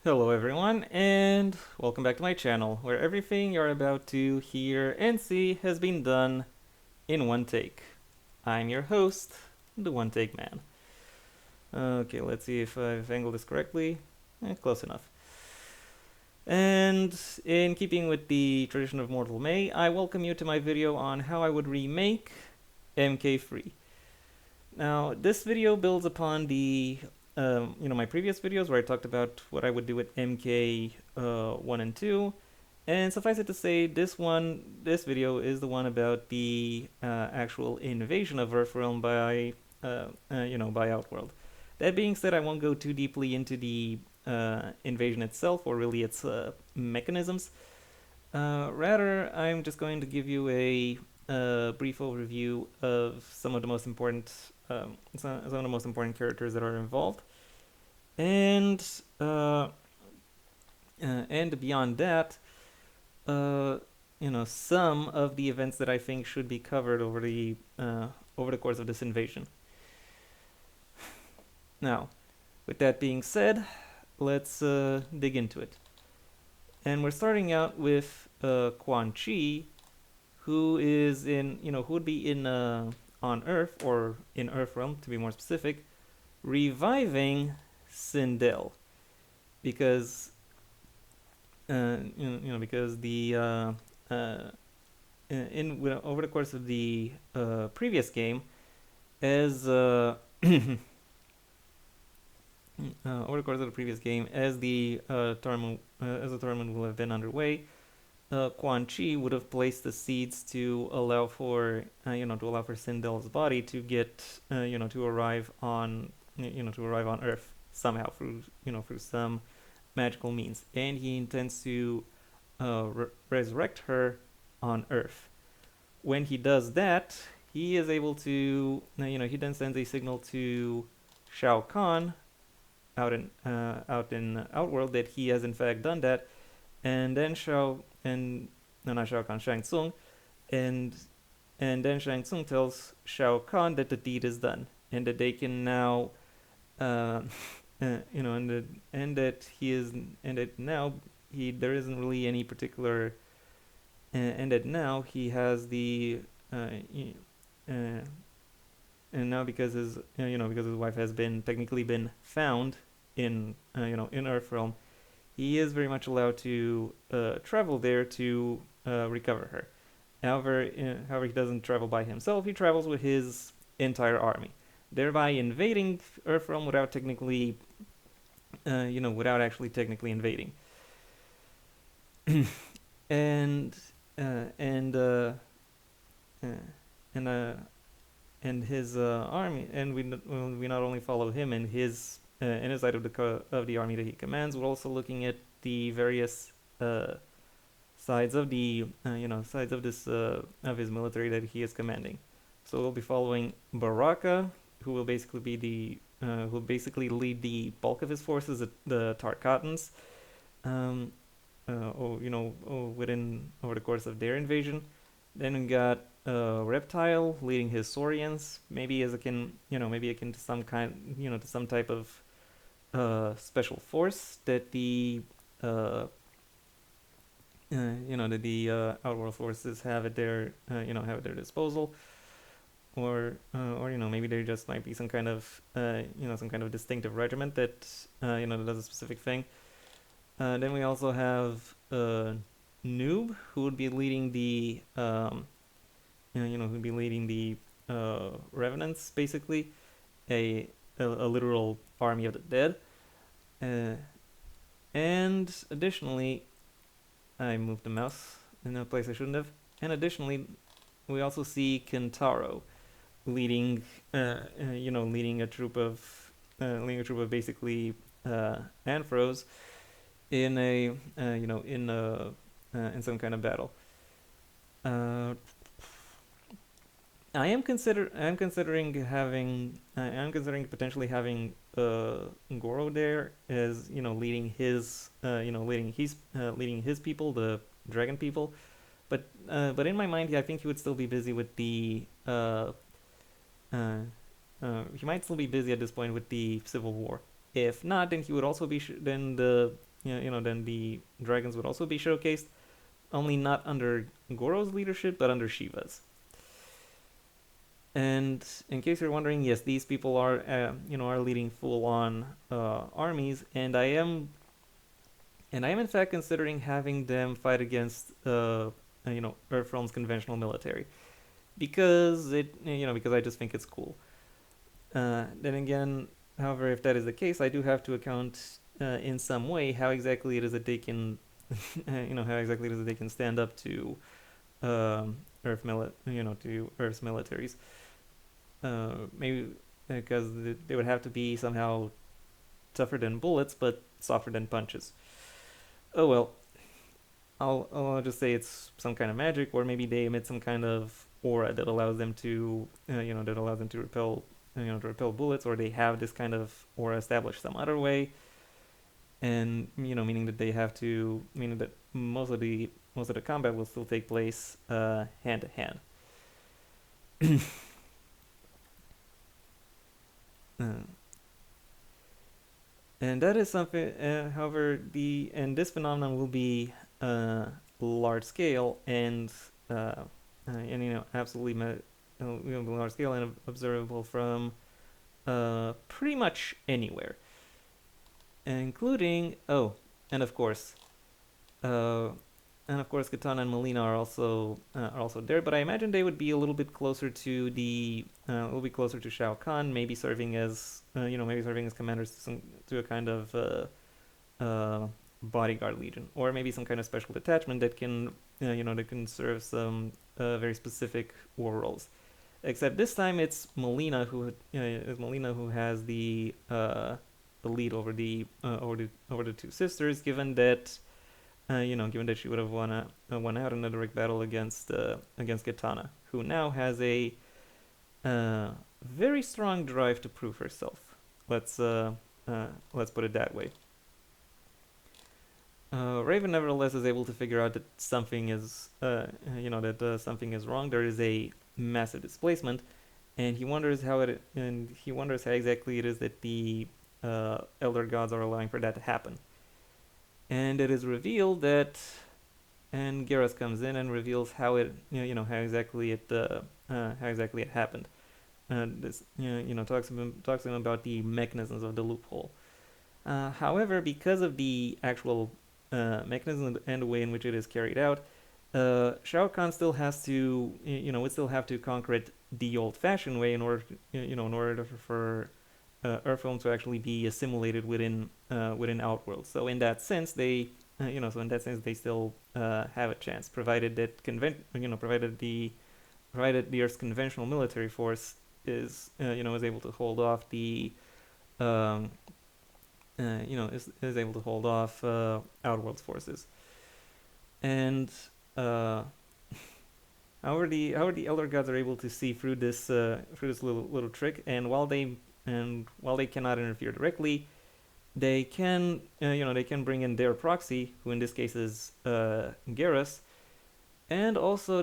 Hello everyone, and welcome back to my channel, where everything you're about to hear and see has been done in one take. I'm your host, the One Take Man. Okay, let's see if I've angled this correctly. Close enough. And in keeping with the tradition of Mortal May, I welcome you to my video on how I would remake MK3. Now, this video builds upon the my previous videos where I talked about what I would do with MK 1 and 2, and suffice it to say, this video is the one about the actual invasion of Earthrealm by by Outworld. That being said, I won't go too deeply into the invasion itself or really its mechanisms. Rather, I'm just going to give you a brief overview of some of the most important characters that are involved, and beyond that, some of the events that I think should be covered over the course of this invasion. Now, with that being said, let's dig into it. And we're starting out with Quan Chi, who would be in on Earth, or in Earthrealm to be more specific, reviving Sindel, because because the over the course of the previous game, as over the course of the previous game, as the tournament will have been underway, Quan Chi would have placed the seeds to allow for Sindel's body to get to arrive on Earth somehow through some magical means, and he intends to resurrect her on Earth. When he does that, he is able to he then sends a signal to Shao Kahn out in Outworld that he has in fact done that, and then Shang Tsung, and then Shang Tsung tells Shao Kahn that the deed is done and that they can now and that now there isn't really any particular and that now he has the and now because his wife has technically been found in in Earthrealm, he is very much allowed to travel there to recover her. However, he doesn't travel by himself. He travels with his entire army, thereby invading Earthrealm without actually technically invading. and and and his army, and we not only follow him and his side of the army that he commands, we're also looking at the various sides of his military that he is commanding. So we'll be following Baraka, who will basically lead the bulk of his forces, the Tarkatans, over the course of their invasion. Then we got Reptile leading his Saurians, maybe akin to some type of special force that the Outworld forces have at their disposal, or maybe there just might be some kind of distinctive regiment that that does a specific thing. Then we also have Noob, who would be leading the Revenants, basically a literal army of the dead. And additionally, I moved the mouse in a place I shouldn't have. And additionally, we also see Kentaro leading a troop of basically Anthros in some kind of battle. I am considering potentially having Goro there, as leading his people, the dragon people, but in my mind, I think he would still be busy with the he might still be busy at this point with the Civil War. If not, then he would also be then the then the dragons would also be showcased, only not under Goro's leadership, but under Shiva's. And in case you're wondering, yes, these people are are leading full-on armies, and I am in fact considering having them fight against Earthrealm's conventional military, because because I just think it's cool. Then again, however, if that is the case, I do have to account in some way how exactly it is that they can how exactly it is that they can stand up to to Earth's militaries. Maybe because they would have to be somehow tougher than bullets, but softer than punches. Oh well, I'll just say it's some kind of magic, or maybe they emit some kind of aura that allows them to repel bullets, or they have this kind of aura established some other way, and meaning that most of the combat will still take place hand to hand. And that is something. However, this phenomenon will be large scale and absolutely large scale and observable from pretty much anywhere, including and of course Katana and Melina are also there, but I imagine they would be a little bit closer to Shao Kahn, maybe serving as commanders to a kind of bodyguard legion, or maybe some kind of special detachment that can serve some very specific war roles. Except this time it's Melina who has the lead over the two sisters, given that she would have won out in a direct battle against Katana, who now has a very strong drive to prove herself. Let's put it that way. Raven nevertheless is able to figure out that something is something is wrong. There is a massive displacement, and he wonders how exactly it is that the elder gods are allowing for that to happen. And it is revealed that, and Garrus comes in and reveals how how exactly it happened. Talks to him about the mechanisms of the loophole. However, because of the actual mechanism and the way in which it is carried out, Shao Kahn still has to would still have to conquer it the old-fashioned way in order for Earthrealm to actually be assimilated within Outworld. So in that sense, they still have a chance, provided that provided the Earth's conventional military force is able to hold off the is able to hold off Outworld's forces. And however, the elder gods are able to see through this little trick, and while they cannot interfere directly, they can bring in their proxy, who in this case is Garrus, and also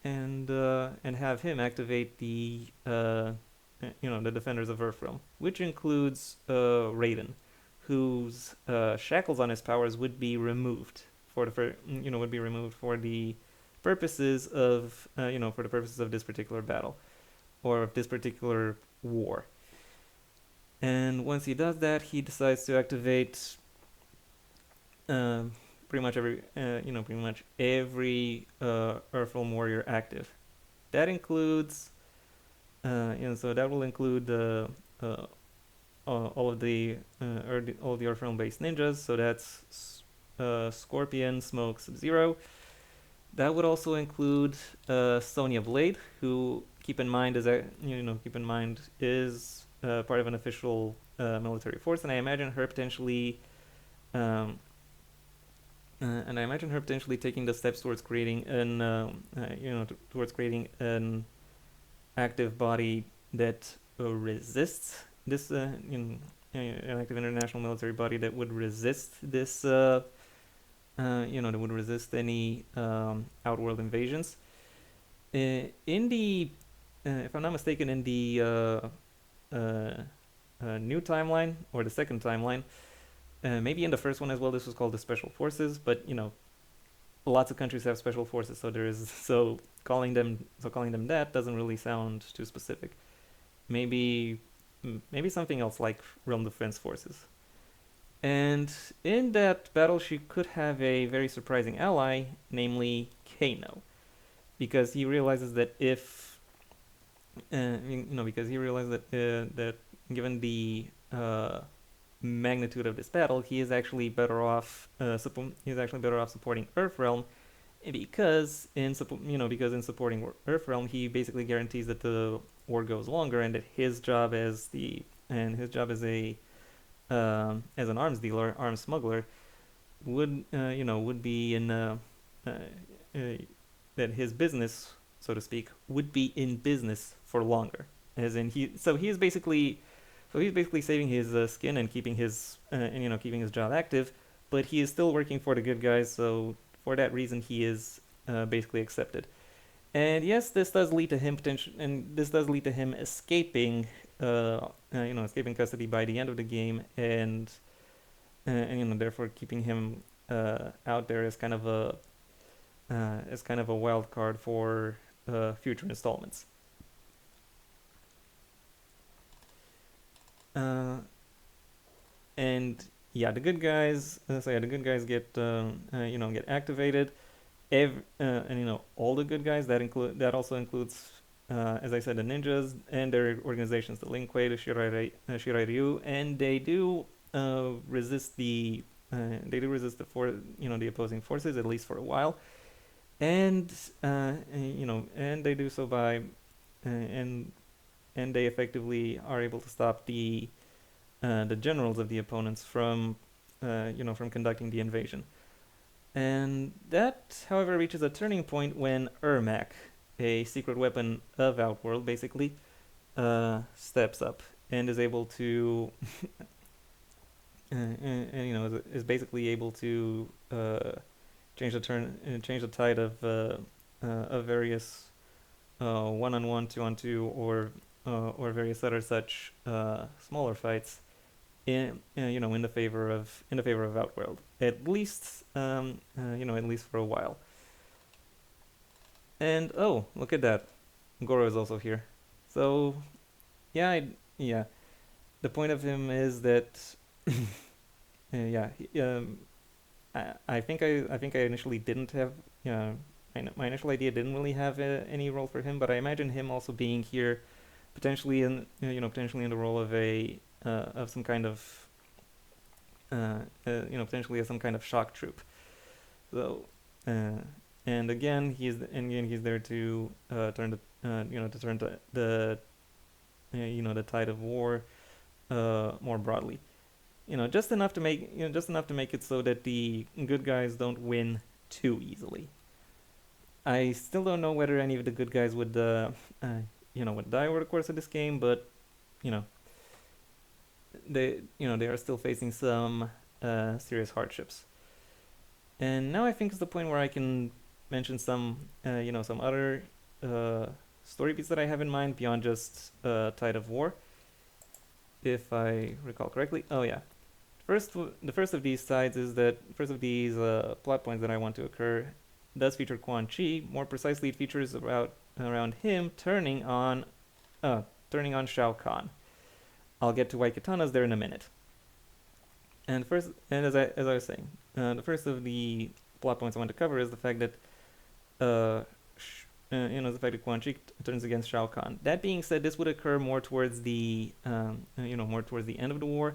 and have him activate the the defenders of Earthrealm, which includes Raiden, whose shackles on his powers would be removed for the purposes of this particular battle, or of this particular war. And once he does that, he decides to activate pretty much every Earthrealm warrior active. That includes so that will include all of the Earthrealm based ninjas. So that's Scorpion, Smoke, Sub-Zero. That would also include Sonya Blade, who keep in mind is part of an official military force, and I imagine her potentially taking the steps towards creating an active body that resists this an active international military body that would resist this that would resist any Outworld invasions. In the if I'm not mistaken, in the new timeline, or the second timeline, maybe in the first one as well, this was called the Special Forces, but lots of countries have special forces, so there is calling them that doesn't really sound too specific. Maybe maybe something else like Realm Defense Forces. And in that battle, she could have a very surprising ally, namely Kano, because he realizes that if because he realizes that given the magnitude of this battle, he is actually better off supporting Earthrealm because in supporting Earthrealm, he basically guarantees that the war goes longer and that his job as an arms dealer, arms smuggler, would be in uh, that his business, so to speak, would be in business for longer. As in he's basically saving his skin and keeping his job active, but he is still working for the good guys. So for that reason, he is basically accepted. And yes, this does lead to him escaping, escaping custody by the end of the game, and therefore keeping him out there as kind of a wild card for future installments. And yeah, the good guys get activated. All the good guys that also includes, as I said, the ninjas and their organizations, the Lin Kuei, the Shirai Ryu, and resist the the opposing forces, at least for a while, and they do so by and they effectively are able to stop the generals of the opponents from conducting the invasion. And that, however, reaches a turning point when Ermac, a secret weapon of Outworld, basically, steps up and is able to, is basically able to change the tide of various one-on-one, two-on-two, or various other such smaller fights in the favor of Outworld, at least at least for a while. And oh, look at that, Goro is also here. So yeah, the point of him is that yeah, I think I initially didn't have my initial idea didn't really have any role for him, but I imagine him also being here potentially in the role of some kind of potentially as some kind of shock troop. So and again he's there to turn the tide of war more broadly. Just enough to make it so that the good guys don't win too easily. I still don't know whether any of the good guys would would die over the course of this game, but you know they are still facing some serious hardships. And now I think is the point where I can mention some some other story beats that I have in mind beyond just Tide of War, if I recall correctly. Oh yeah, the first of these plot points that I want to occur does feature Quan Chi. More precisely, it features around him turning on Shao Kahn. I'll get to White Katanas there in a minute. And as I was saying, the first of the plot points I want to cover is the fact that Quan Chi turns against Shao Kahn. That being said, this would occur more towards the end of the war,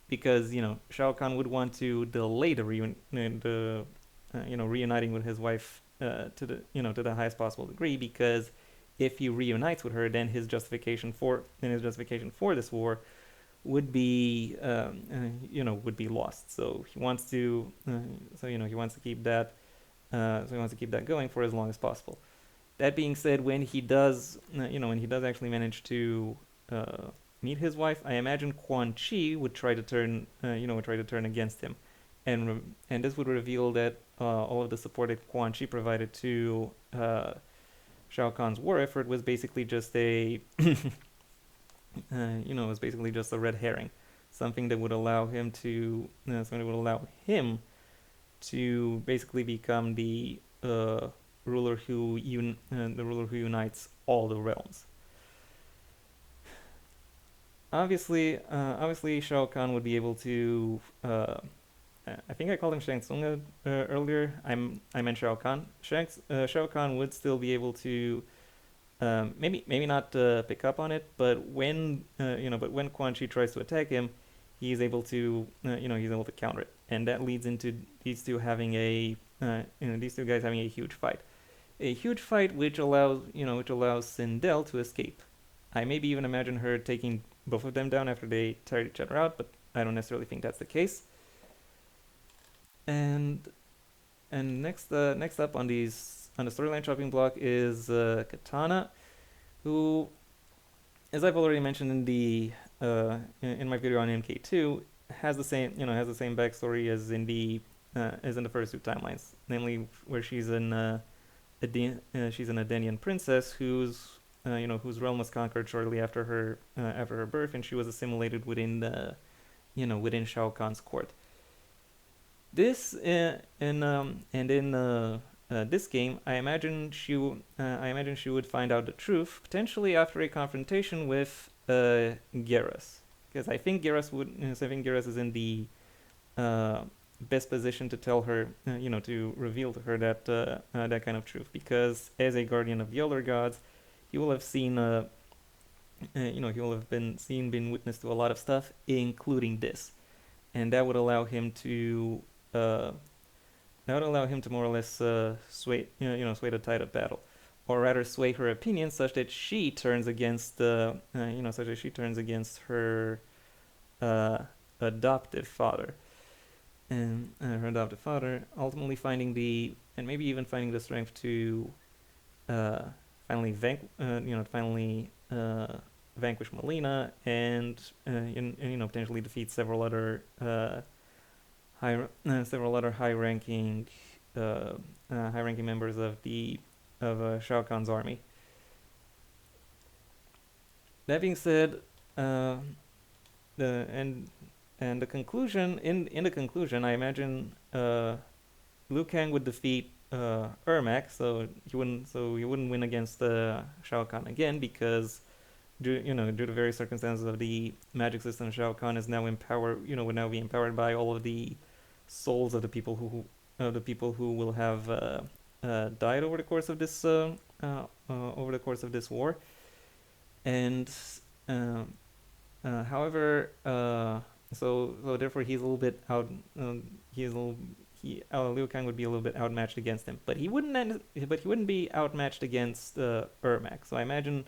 because Shao Kahn would want to delay the reuniting with his wife to the highest possible degree, because if he reunites with her, then his justification for this war would be lost. So he wants to keep that going for as long as possible. That being said, when he does actually manage to meet his wife, I imagine Quan Chi would try to turn against him, and this would reveal that all of the support that Quan Chi provided to Shao Kahn's war effort was basically just a red herring. something that would allow him to basically become the ruler who unites all the realms. Obviously, Shao Kahn would be able to. I think I called him Shang Tsung earlier. I meant Shao Kahn. Shao Kahn would still be able to maybe not pick up on it, but when Quan Chi tries to attack him, he's able to counter it, and that leads into these two guys having a huge fight, which allows Sindel to escape. I maybe even imagine her taking both of them down after they tired each other out, but I don't necessarily think that's the case. And next up on the storyline chopping block is Katana, who, as I've already mentioned in my video on MK2, has the same backstory as in the first two timelines, namely where she's an Adenian princess whose realm was conquered shortly after her birth, and she was assimilated within Shao Kahn's court. This this game, I imagine she would find out the truth potentially after a confrontation with Geras, because I think Geras is in the best position to tell her, to reveal to her that kind of truth, because as a guardian of the elder gods, he will have seen been witness to a lot of stuff, including this, and that would allow him to more or less sway the tide of battle, or rather sway her opinion such that she turns against her adoptive father, and ultimately finding the strength to finally vanquish Melina, and potentially defeat several other high-ranking members of Shao Kahn's army. That being said, the conclusion, I imagine Liu Kang would defeat Ermac, so he wouldn't win against Shao Kahn again, because due to various circumstances of the magic system, Shao Kahn is now would now be empowered by all of the souls of the people who will have died over the course of this war. And however, so therefore he's a little bit out. Liu Kang would be a little bit outmatched against him, but he wouldn't be outmatched against Ermac. So I imagine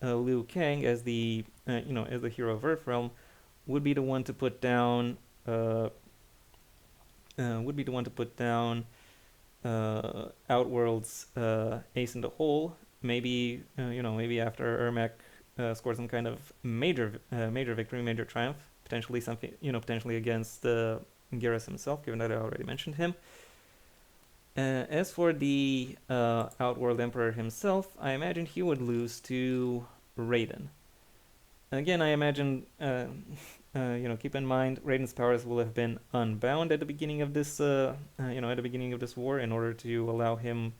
Liu Kang, as the hero of Earthrealm, would be the one to put down Outworld's ace in the hole. Maybe after Ermac scored some kind of major victory, major triumph, potentially against Geras himself, given that I already mentioned him. As for the Outworld Emperor himself, I imagine he would lose to Raiden. Again, I imagine, keep in mind, Raiden's powers will have been unbound at the beginning of this, war, in order to allow him,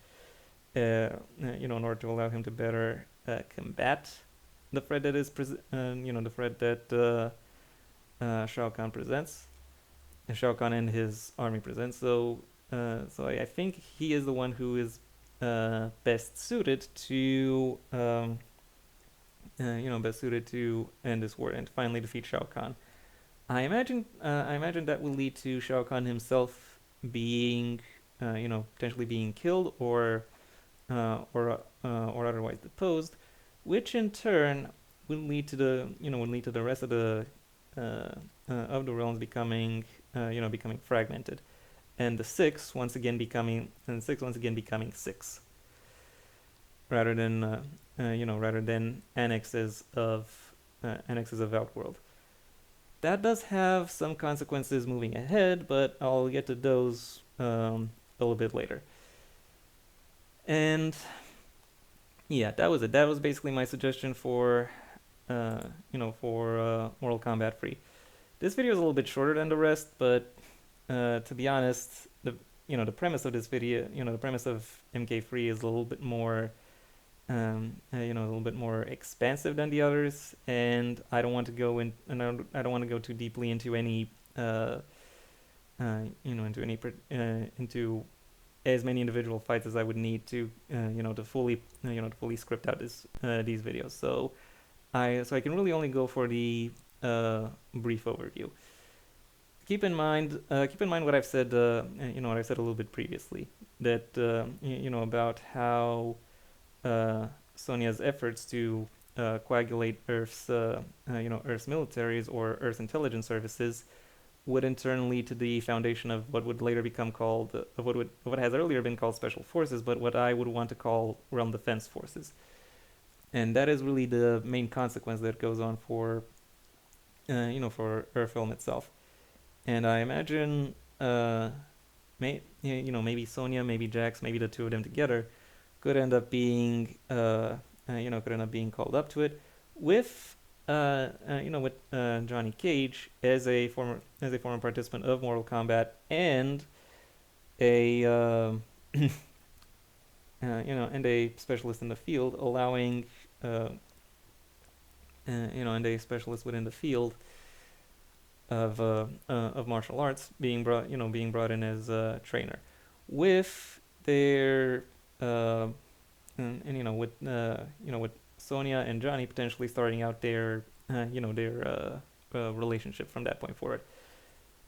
to better combat the threat that is, Shao Kahn presents, and Shao Kahn and his army presents. So I think he is the one who is best suited to end this war and finally defeat Shao Kahn. I imagine that will lead to Shao Kahn himself being potentially being killed or otherwise deposed, which in turn will lead to the rest of the realms becoming fragmented, and the six once again becoming six, rather than annexes of Outworld. That does have some consequences moving ahead, but I'll get to those a little bit later. And yeah, that was it. That was basically my suggestion for Mortal Kombat 3. This video is a little bit shorter than the rest, but to be honest, the premise of this video, the premise of MK3 is a little bit more, a little bit more expansive than the others, and I don't want to go in, and I don't want to go too deeply into any, into as many individual fights as I would need to, to fully script out these videos. So I can really only go for the brief overview. Keep in mind what I've said, what I said a little bit previously, that about how Sonya's efforts to coagulate Earth's militaries or Earth's intelligence services would in turn lead to the foundation of what would later become called, what has earlier been called special forces, but what I would want to call realm defense forces. And that is really the main consequence that goes on for Earthrealm itself. And I imagine, maybe Sonya, maybe Jax, maybe the two of them together could end up being, called up to it with, Johnny Cage as a former participant of Mortal Kombat and a, and a specialist in the field, allowing, and a specialist within the field of martial arts being brought in as a trainer, with their with Sonya and Johnny potentially starting out their relationship from that point forward.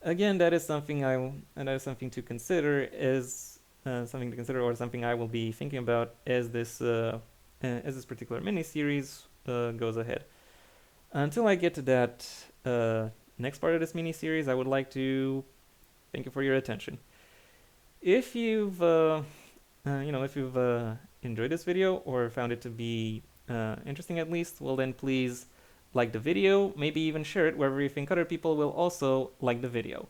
Again, that is something to consider as or something I will be thinking about as this particular mini-series goes ahead. Until I get to that next part of this mini-series, I would like to thank you for your attention. If you've enjoyed this video or found it to be interesting at least, well then please like the video, maybe even share it wherever you think other people will also like the video.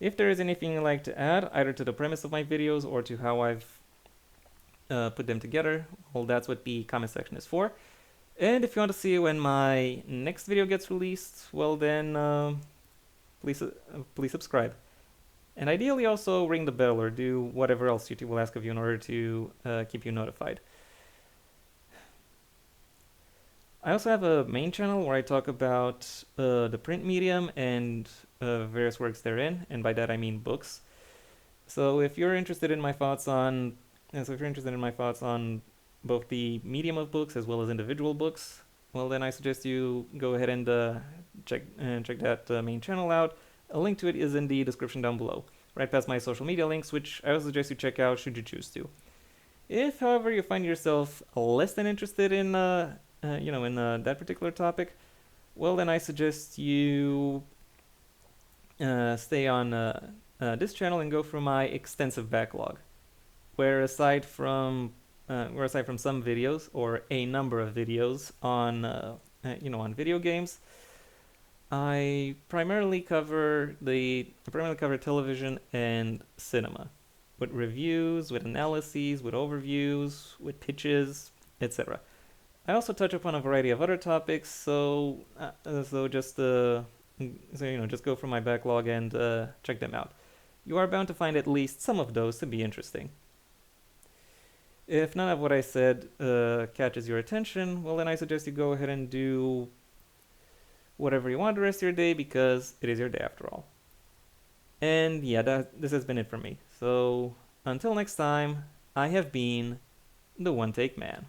If there is anything you'd like to add, either to the premise of my videos or to how I've put them together, well, that's what the comment section is for. And if you want to see when my next video gets released, well then, please subscribe. And ideally also ring the bell or do whatever else YouTube will ask of you in order to keep you notified. I also have a main channel where I talk about the print medium and various works therein, and by that I mean books. So if you're interested in my thoughts on both the medium of books as well as individual books, well then I suggest you go ahead and check that main channel out. A link to it is in the description down below, right past my social media links, which I also suggest you check out should you choose to. If, however, you find yourself less than interested in that particular topic, well then I suggest you stay on this channel and go through my extensive backlog, where aside from some videos or a number of videos on on video games, I primarily cover television and cinema, with reviews, with analyses, with overviews, with pitches, etc. I also touch upon a variety of other topics, so just go through my backlog and check them out. You are bound to find at least some of those to be interesting. If none of what I said catches your attention, well then I suggest you go ahead and do whatever you want the rest of your day, because it is your day after all. And yeah, this has been it for me. So until next time, I have been the One Take Man.